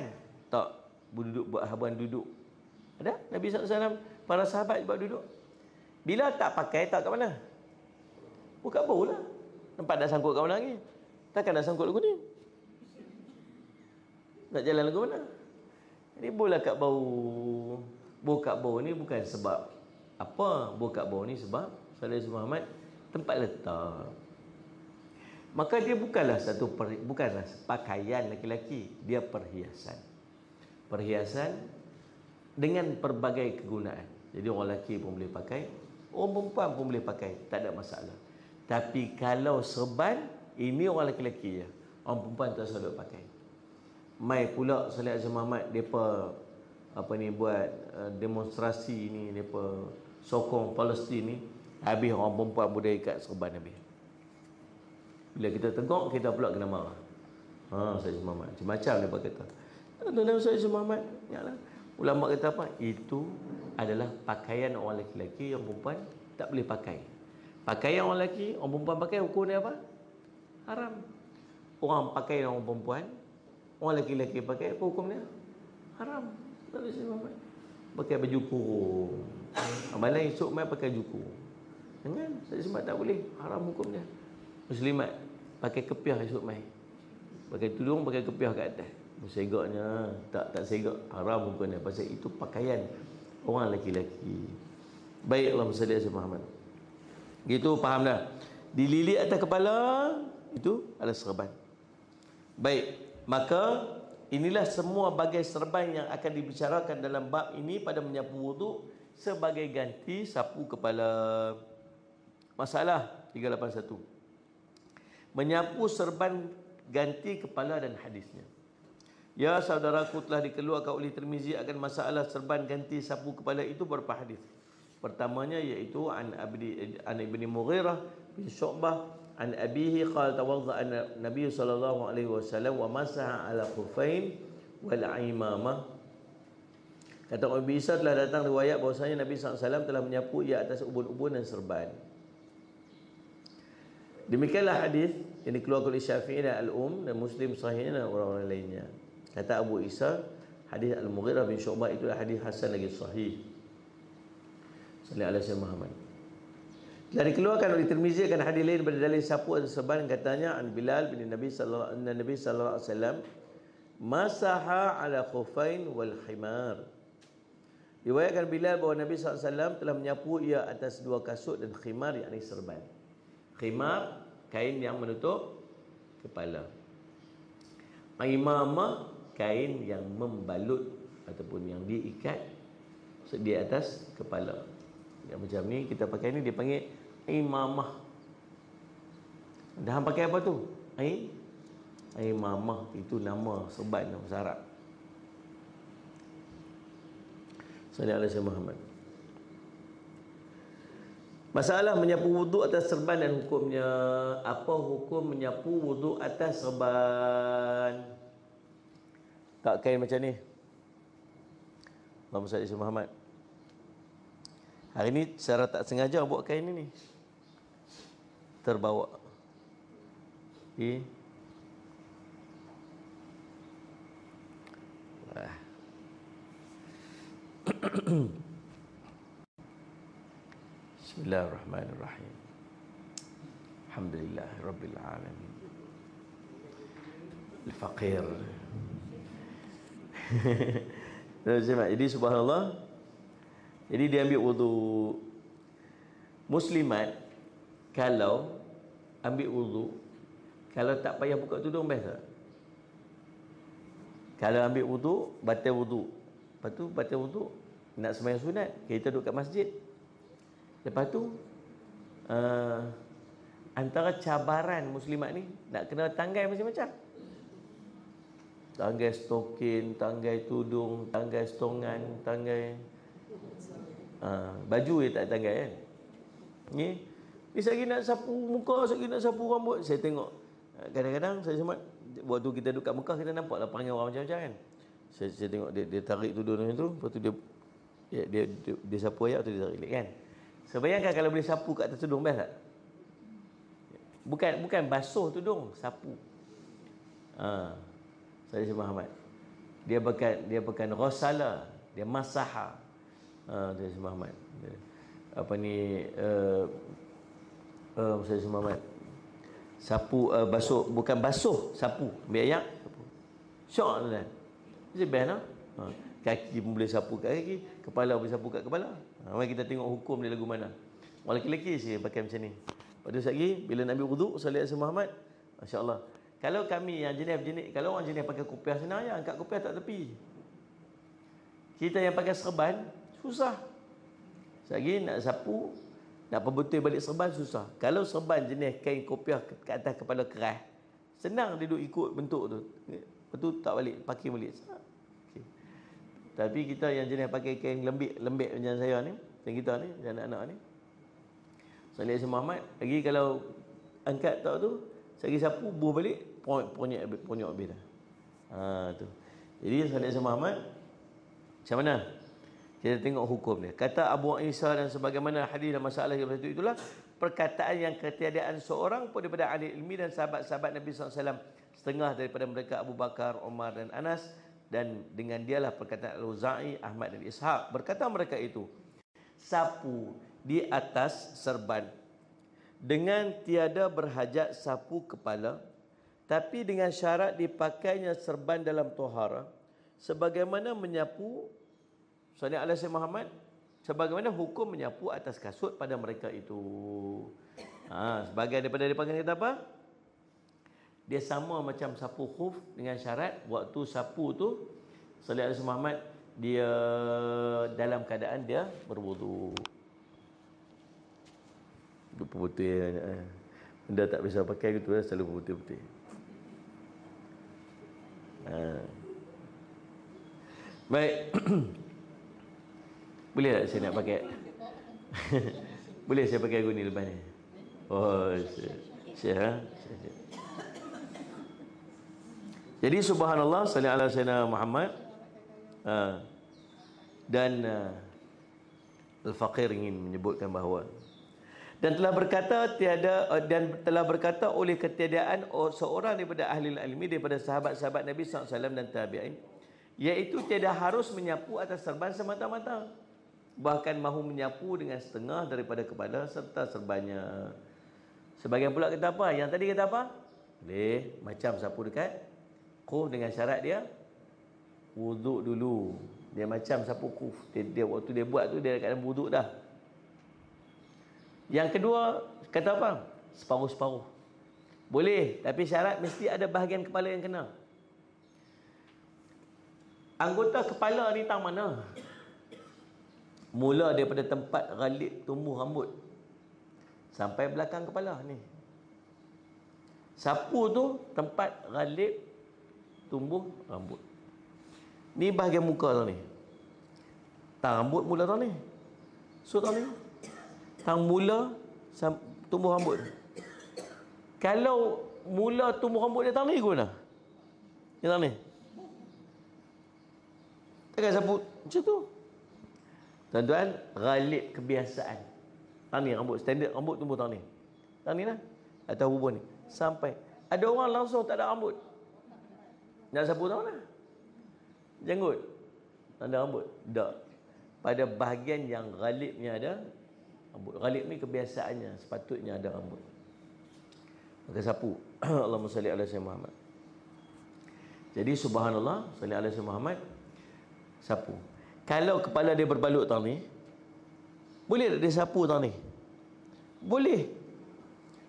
tak buat habuan duduk. Ada Nabi SAW, para sahabat buat duduk. Bila tak pakai, tak kat mana? Buka bau lah. Nampak nak sangkut kat mana lagi? Takkan nak sangkut lagu ni? Nak jalan lagu mana? Jadi bola kat bau. Bau kat bau ni bukan sebab apa? Bau kat bau ni sebab Sallallahu Muhammad tempat letak. Maka dia bukanlah bukanlah pakaian laki-laki, dia perhiasan. Perhiasan dengan pelbagai kegunaan. Jadi orang lelaki pun boleh pakai, orang perempuan pun boleh pakai, tak ada masalah. Tapi kalau serban, ini orang lelaki je. Orang perempuan tak selalu pakai. Mai pula Sallallahu Muhammad depa buat demonstrasi ni, depa sokong Palestin ni, habis orang perempuan boleh ikat serban habis. Bila kita tengok, kita pula kena marah. Sallallahu Muhammad macam-macam depa kata. Tuan-tuan Sallallahu Muhammad, yalah. Ulama kata apa? Itu adalah pakaian orang lelaki yang perempuan tak boleh pakai. Pakaian orang lelaki, orang perempuan pakai, hukum dia apa? Haram. Orang pakai orang perempuan, orang lelaki pakai, apa hukum dia? Haram. Tak boleh Muhammad. Pakai baju kurung. Amalan esok mai pakai baju kurung. Jangan, Sallallahu tak boleh. Haram hukum dia. Muslimat pakai kepiah esok mai. Pakai tudung, pakai kepiah kat atas. Segaknya tak segak, haram hukumnya. Pasal itu pakaian orang lelaki. Baik, Allahumma salli ala Muhammad. Gitu faham dah. Dililit atas kepala itu adalah serban. Baik, maka inilah semua bagai serban yang akan dibicarakan dalam bab ini pada menyapu wuduk sebagai ganti sapu kepala. Masalah 381. Menyapu serban ganti kepala dan hadisnya. Ya saudaraku, telah dikeluarkan oleh Tirmizi akan masalah serban ganti sapu kepala itu beberapa hadis. Pertamanya iaitu an Ibni Mughirah bin Syu'bah an abihi qala tawadda'a Nabi sallallahu alaihi wasallam wa masaha ala khuffain wal imamah. Kata Abu Isa, telah datang riwayat bahwasanya Nabi sallallahu alaihi wasallam telah menyapu ia atas ubun-ubun dan serban. Demikianlah hadis yang dikeluarkan oleh Syafi'i dan Al-Um dan Muslim sahihnya dan orang-orang lainnya. Kata Abu Isa, hadis Al-Mughirah bin Syu'bah itulah hadis hasan lagi sahih. Sallallahu alaihi Muhammad. Telah dikeluarkan oleh Tirmizi akan hadis lain pada dalil sapu atau serban, katanya an Bilal bin Nabi sallallahu alaihi wasallam masaha ala khuffain wal khimar. Riwayatkan Bilal bahawa Nabi sallallahu alaihi wasallam telah menyapu ia atas dua kasut dan khimar, yakni serban. Khimar, kain yang menutup kepala. Imamah, kain yang membalut ataupun yang diikat di atas kepala. Yang macam ni kita pakai ni dia panggil imamah. Dah pakai apa tu? Imamah itu nama serban bahasa Arab. Sallallahu alaihi Muhammad. Masalah menyapu wuduk atas serban dan hukumnya. Apa hukum menyapu wuduk atas serban? Tak kain macam ni. Allahumma salli ala Muhammad. Hari ni secara tak sengaja buat kain ni terbawa. Bismillahirrahmanirrahim. Alhamdulillah Rabbil Alamin. Al-Faqir. Jadi subhanallah. Jadi dia ambil wudu. Muslimat kalau ambil wudu, kalau tak payah buka tudung best tak? Kalau ambil wudu, batal wudu. Lepas tu batal wudu, nak sembahyang sunat, kita duduk kat masjid. Lepas tu antara cabaran muslimat ni nak kena tanggai macam-macam. Tanggai stokin, tanggai tudung, tanggai stongan, tanggai baju dia tak tanggai kan. Ni lagi nak sapu muka, lagi nak sapu rambut. Saya tengok kadang-kadang saya sempat waktu kita duduk kat Mekah, kita nampaklah panggil orang macam-macam kan. Saya tengok dia tarik tudung macam tu, lepas tu dia sapu air atau dia tarik kan. So bayangkan kalau boleh sapu kat atas tudung, best tak? Bukan basuh tudung, sapu. Saya Muhammad. Dia bukan ghasala, dia masaha. Saya Muhammad. Apa ni saya Muhammad. Sapu basuh, bukan basuh, sapu. Ambil air, sapu. Syok tuan. Itu best nah. Kaki pun boleh sapu kat kaki, kepala boleh sapu kat kepala. Mari kita tengok hukum dia lagu mana. Orang lelaki saya pakai macam ni. Lepas tu sekali bila Nabi wuduk sallallahu alaihi Muhammad, masya-Allah. Kalau kami yang jenis, kalau orang jenis pakai kopiah senang je, angkat kopiah tak tepi. Kita yang pakai serban susah. Sekali nak sapu, nak perbetul balik serban susah. Kalau serban jenis kain kopiah ke atas kepala keras, senang dia duk ikut bentuk tu. Lepas tu tak balik, pakai balik. Okay. Tapi kita yang jenis pakai kain lembik macam saya ni, macam kita ni, anak-anak ni. Salih Muhammad, lagi kalau angkat tak tu, saya sapu buh balik, ponyok habis dah. Tu. Jadi Salih Muhammad macam mana? Kita tengok hukum dia. Kata Abu Isa dan sebagaimana hadis dan masalah yang itu itulah perkataan yang ketiadaan seorang pun daripada ahli ilmi dan sahabat-sahabat Nabi SAW, setengah daripada mereka Abu Bakar, Umar dan Anas, dan dengan dialah perkataan Al-Auza'i, Ahmad dan Ishaq. Berkata mereka itu, sapu di atas serban dengan tiada berhajat sapu kepala, tapi dengan syarat dipakainya serban dalam tohara, sebagaimana menyapu Sallallahu Alaihi Muhammad, sebagaimana hukum menyapu atas kasut pada mereka itu. Sebagai daripada dipanggil kita apa? Dia sama macam sapu khuf, dengan syarat waktu sapu tu Sallallahu Alaihi Muhammad dia dalam keadaan dia berwudu. Itu putih. Benda tak bisa pakai gitu, selalu putih-putih. Baik. Boleh tak saya nak pakai? Boleh saya pakai guni lepas ni? Oh, syah. Jadi subhanallah, salli ala sayyidina Muhammad. Dan Al-Faqir ingin menyebutkan bahawa dan telah berkata oleh ketiadaan seorang daripada ahli ilmi daripada sahabat-sahabat Nabi SAW dan tabi'in, iaitu tiada harus menyapu atas serban semata-mata, bahkan mahu menyapu dengan setengah daripada kepala serta serbannya. Sebagian pula kata apa? Yang tadi kata apa? Boleh macam sapu dekat kuf dengan syarat dia wuduk dulu. Dia macam sapu kuf. Dia waktu dia buat tu dia dekat dalam wuduk dah. Yang kedua kata apa? Separuh-separuh. Boleh, tapi syarat mesti ada bahagian kepala yang kena. Anggota kepala ni tang mana? Mula daripada tempat ghalib tumbuh rambut sampai belakang kepala ni. Sapu tu tempat ghalib tumbuh rambut. Ni bahagian muka tau ni. Tang rambut mula tau ni. So tau ni. Tang mula tumbuh rambut. Kalau mula tumbuh rambut dia tang ni guna. Dia tang ni. Takkan sapu macam tu. Tuan-tuan, ghalib kebiasaan. Tang ni rambut standard, rambut tumbuh tang ni. Tang ni lah. Atas hubung ni. Sampai ada orang langsung tak ada rambut. Nak sapu tang mana? Janggut. Tak ada rambut. Tak. Pada bahagian yang ghalibnya ada rambut. Ghalib ni kebiasaannya, sepatutnya ada rambut. Maka sapu. Allahumma salli ala sayyidina Muhammad. Jadi subhanallah, salli ala sayyidina Muhammad, sapu. Kalau kepala dia berbalut tang ni, boleh tak dia sapu tang ni? Boleh.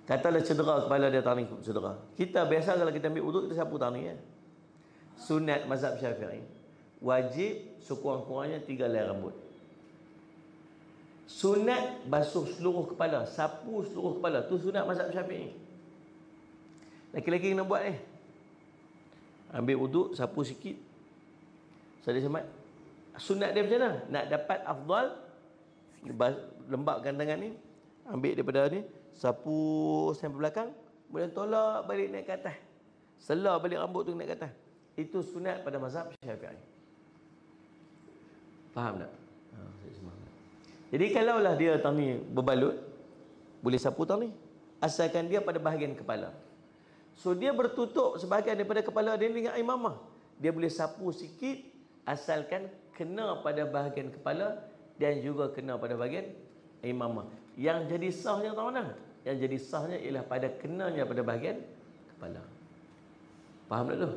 Katalah cedera kepala dia tang ni, cedera. Kita biasa kalau kita ambil wuduk, kita sapu tang ni ya. Sunat mazhab Syafi'i, wajib sekurang-kurangnya 3 helai rambut. Sunat basuh seluruh kepala, sapu seluruh kepala. Tu sunat mazhab Syafi'i. Laki-laki kena buat ni. Ambil wuduk, sapu sikit. Saudara Samad, sunat dia macam mana? Nak dapat afdal, lembapkan tangan ni, ambil daripada ni, sapu sampai belakang, kemudian tolak balik naik ke atas. Selah balik rambut tu naik ke atas. Itu sunat pada mazhab Syafi'i. Faham tak? Jadi kalaulah dia tang ni berbalut, boleh sapu tang ni, asalkan dia pada bahagian kepala. So dia bertutup sebahagian daripada kepala dia dengan imamah. Dia boleh sapu sikit, asalkan kena pada bahagian kepala dan juga kena pada bahagian imamah. Yang jadi sahnya tahu mana? Yang jadi sahnya ialah pada kenanya pada bahagian kepala. Faham tak tu?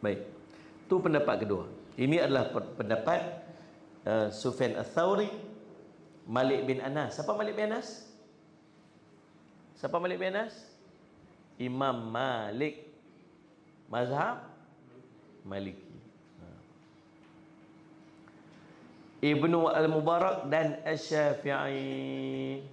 Baik. Tu pendapat kedua. Ini adalah pendapat Sufyan Ats-Tsauri, Malik bin Anas. Siapa Malik bin Anas? Siapa Malik bin Anas? Imam Malik, mazhab Maliki. Ibnu Al-Mubarak dan Asy-Syafi'i.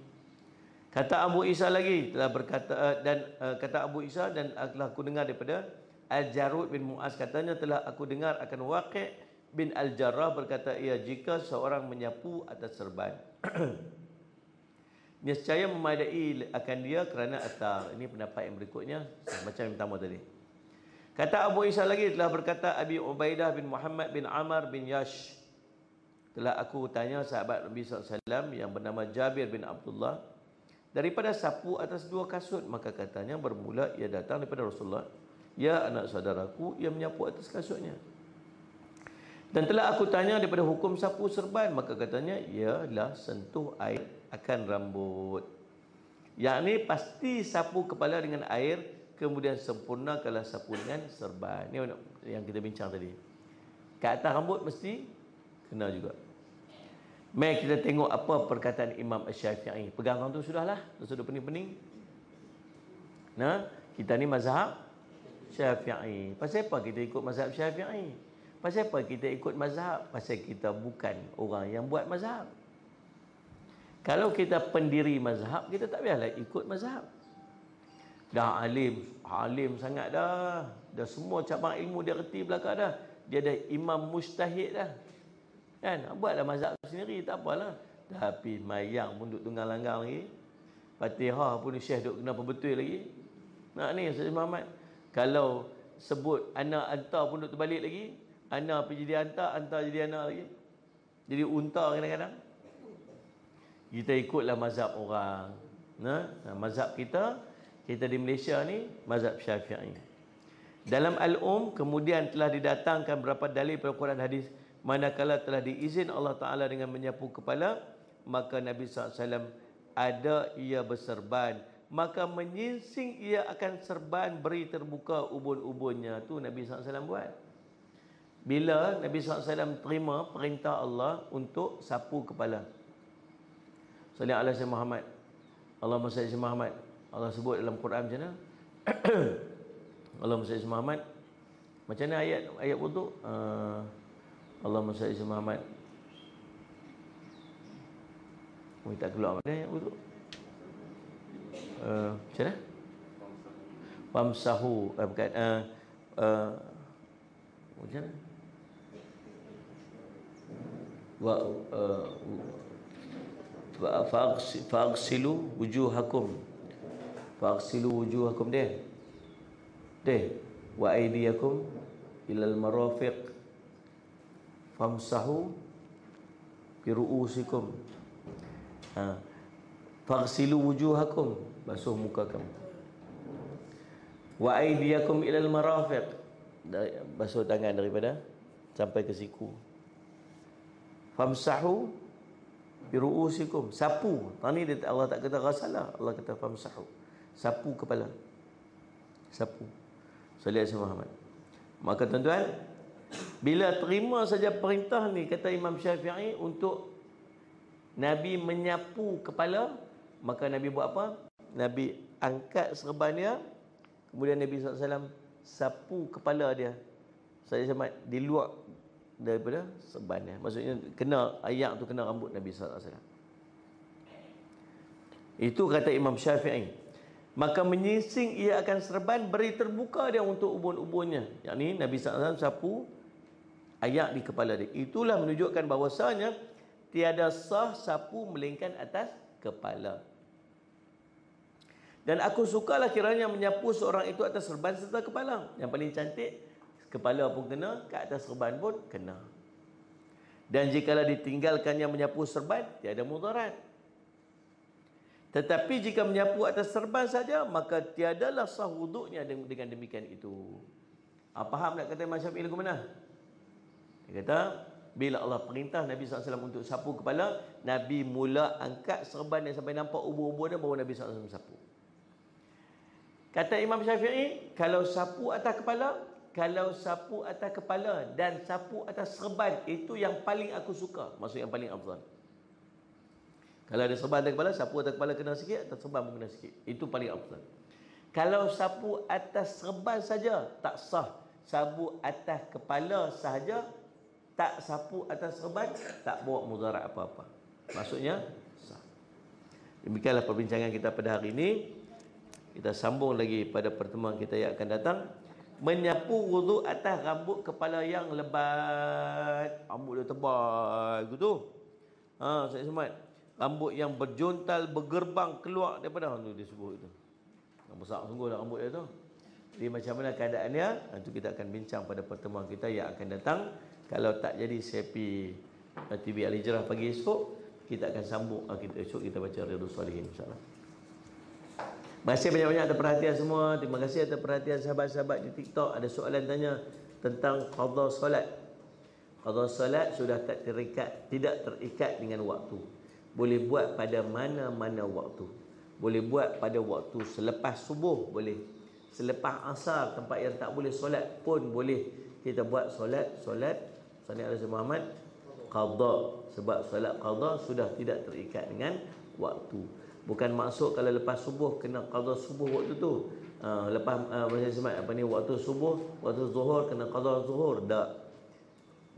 Kata Abu Isa lagi telah berkata kata Abu Isa, dan telah aku dengar daripada Al-Jarud bin Mu'az, katanya telah aku dengar akan Waqi' bin Al-Jarrah berkata, ia jika seorang menyapu atas serban nescaya memadai akan dia kerana atar. Ini pendapat yang berikutnya macam yang pertama tadi. Kata Abu Isa lagi telah berkata Abi Ubaidah bin Muhammad bin Amr bin Yash, telah aku tanya sahabat Nabi SAW yang bernama Jabir bin Abdullah daripada sapu atas dua kasut, maka katanya bermula ia datang daripada Rasulullah, ya anak saudaraku, ia menyapu atas kasutnya. Dan telah aku tanya daripada hukum sapu serban, maka katanya ialah sentuh air akan rambut. Yang ni pasti sapu kepala dengan air, kemudian sempurnakanlah sapu dengan serban. Ni yang kita bincang tadi. Kat atas rambut mesti kena juga. Mari kita tengok apa perkataan Imam Asy-Syafi'i. Pegang tu sudahlah, sudah pening-pening. Nah, kita ni mazhab Syafi'i. Pasal apa kita ikut mazhab Syafi'i? Pasal apa kita ikut mazhab? Pasal kita bukan orang yang buat mazhab. Kalau kita pendiri mazhab, kita tak payahlah ikut mazhab. Dah alim sangat dah. Dah semua cabang ilmu dia reti belakang dah. Dia dah imam mujtahid dah. Kan? Buatlah mazhab sendiri, tak apalah. Tapi mayang pun duk tunggang langgang lagi. Fatihah pun Syekh duk kena betul lagi. Nak ni Ustaz Muhammad, kalau sebut anak anta pun duk terbalik lagi. Anak pergi jadi anta jadi anak lagi. Jadi unta kadang-kadang. Kita ikutlah mazhab orang. Nah, mazhab kita di Malaysia ni mazhab Syafi'i. Dalam Al-Um kemudian telah didatangkan beberapa dalil pada Quran hadis, manakala telah diizin Allah Ta'ala dengan menyapu kepala, maka Nabi SAW ada ia berserban, maka menyingsing ia akan serban, beri terbuka ubun-ubunnya. Tu Nabi SAW buat. Bila Nabi SAW terima perintah Allah untuk sapu kepala. Salli ala Sayyidina Muhammad. Allahumma salli ala Muhammad. Allah sebut dalam Quran macam mana? Allahumma salli ala Muhammad. Macam mana ayat wudu? Allahumma salli ala Muhammad. Tak keluar mana ayat wudu? Macam mana? Wamsahu. Bukan. Macam mana? Fa'aghsilu wujuhakum. Fa'aghsilu wujuhakum dia. Wa aydiyakum ilal marafiq. Famsahu bi ru'usikum. Fa'aghsilu wujuhakum, basuh muka kamu. Wa aydiyakum ilal marafiq, basuh tangan daripada sampai ke siku. Famsahu bi ru'usikum, sapu. Tadi Allah tak kata ghasalah, Allah kata famsahu, sapu kepala. Sapu. Sallallahu alaihi Muhammad. Maka tuan-tuan, bila terima saja perintah ni, kata Imam Syafi'i, untuk Nabi menyapu kepala, maka Nabi buat apa? Nabi angkat serban dia, kemudian Nabi SAW sapu kepala dia. Saya sama diluak daripada serban ya. Maksudnya kena ayak tu kena rambut Nabi sallallahu alaihi wasallam. Itu kata Imam Syafi'i. Maka menyising ia akan serban, beri terbuka dia untuk ubun-ubunnya. Yang ni Nabi sallallahu alaihi wasallam sapu ayak di kepala dia. Itulah menunjukkan bahawasanya tiada sah sapu melainkan atas kepala. Dan aku sukalah kiranya menyapu seorang itu atas serban serta kepala. Yang paling cantik, kepala pun kena, ke atas serban pun kena. Dan jikalau ditinggalkannya menyapu serban, tiada mudarat. Tetapi jika menyapu atas serban saja, maka tiadalah sah wuduknya dengan demikian itu. Faham nak kata Imam Syafi'i lagu mana? Dia kata, bila Allah perintah Nabi SAW untuk sapu kepala, Nabi mula angkat serban yang sampai nampak ubur-ubur dia, baru Nabi SAW sapu. Kata Imam Syafi'i, kalau sapu atas kepala dan sapu atas serban, itu yang paling aku suka. Maksud yang paling afdal. Kalau ada serban atas kepala, sapu atas kepala kena sikit, atas serban pun kena sikit. Itu paling afdal. Kalau sapu atas serban saja, tak sah. Sapu atas kepala sahaja, tak sapu atas serban, tak bawa mudarat apa-apa. Maksudnya, sah. Demikianlah perbincangan kita pada hari ini. Kita sambung lagi pada pertemuan kita yang akan datang. Menyapu wuduk atas rambut kepala yang lebat. Rambut dia tebal gitu. Saya semat. Rambut yang berjuntal, bergerbang keluar daripada tu dia sebut itu. Yang besar sungguh lah rambut dia tu. Jadi macam mana keadaannya, nanti kita akan bincang pada pertemuan kita yang akan datang. Kalau tak jadi CP TV Al-Hijrah pagi esok, kita akan sambung esok kita baca Riyadhus Shalihin insya-Allah. Terima kasih banyak-banyak atas perhatian semua. Terima kasih atas perhatian sahabat-sahabat di TikTok. Ada soalan tanya tentang qada solat. Qada solat sudah tak tidak terikat dengan waktu. Boleh buat pada mana-mana waktu. Boleh buat pada waktu selepas subuh boleh. Selepas asar, tempat yang tak boleh solat pun boleh. Kita buat solat Sallallahu Alaihi Muhammad qada. Sebab solat qada sudah tidak terikat dengan waktu. Bukan maksud kalau lepas subuh kena qada subuh waktu tu. Lepas waktu subuh, waktu zuhur kena qada zuhur. Tak.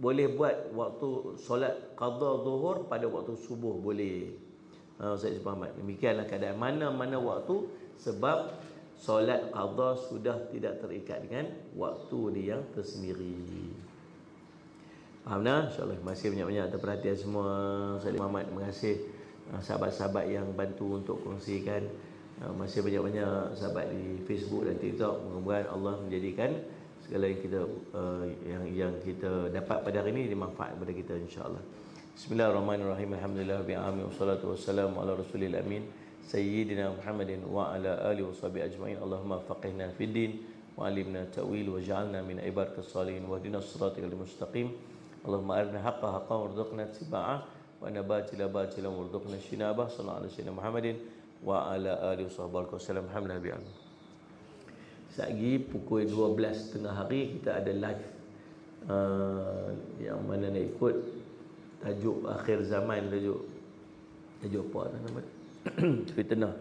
Boleh buat waktu solat qada zuhur pada waktu subuh boleh. Saya Muhammad. Demikianlah keadaan mana-mana waktu, sebab solat qada sudah tidak terikat dengan waktu dia yang tersendiri. Faham tak? InsyaAllah. Terima kasih banyak-banyak atas perhatian semua. Saya Muhammad. Terima kasih sahabat-sahabat yang bantu untuk kongsikan. Masih banyak-banyak sahabat di Facebook dan TikTok. Mudah-mudahan Allah menjadikan segala yang kita yang kita dapat pada hari ini dimanfaat kepada kita insya-Allah. Bismillahirrahmanirrahim. Alhamdulillahirabbil alamin wassalatu wassalamu ala rasulil amin sayyidina Muhammadin wa ala alihi washabihi ajmain. Allahumma faqihna fid din wa alimna ta'wil waj'alna min ibadakas salihin wahdinas siratal mustaqim. Allahumma arina haqqan haqqan warzuqna ittiba'ah wa nabatila batilan warzuqna ijtinabah. Sallallahu alaihi wasallam Muhammadin wa ala alihi wasallam. Alhamdulillah. Lagi pukul 12.30 hari kita ada live yang mana nak ikut tajuk akhir zaman, tajuk apa nama fitnah.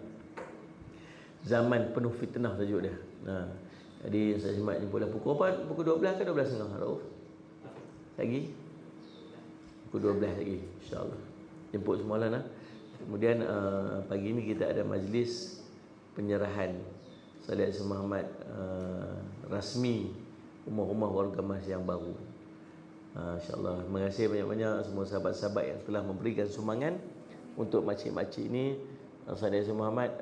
Zaman penuh fitnah tajuk dia. Jadi saya semat jemput pukul apa? Pukul 12 ke 12.30 Rauf? Lagi? Pukul 12 lagi insya-Allah. Jemput semua lah. Kemudian pagi ni kita ada majlis penyerahan Salih Muhammad rasmi rumah-rumah warga Mas yang baru. InsyaAllah. Terima kasih banyak-banyak semua sahabat-sahabat yang telah memberikan sumbangan untuk makcik-makcik ini. Salih Muhammad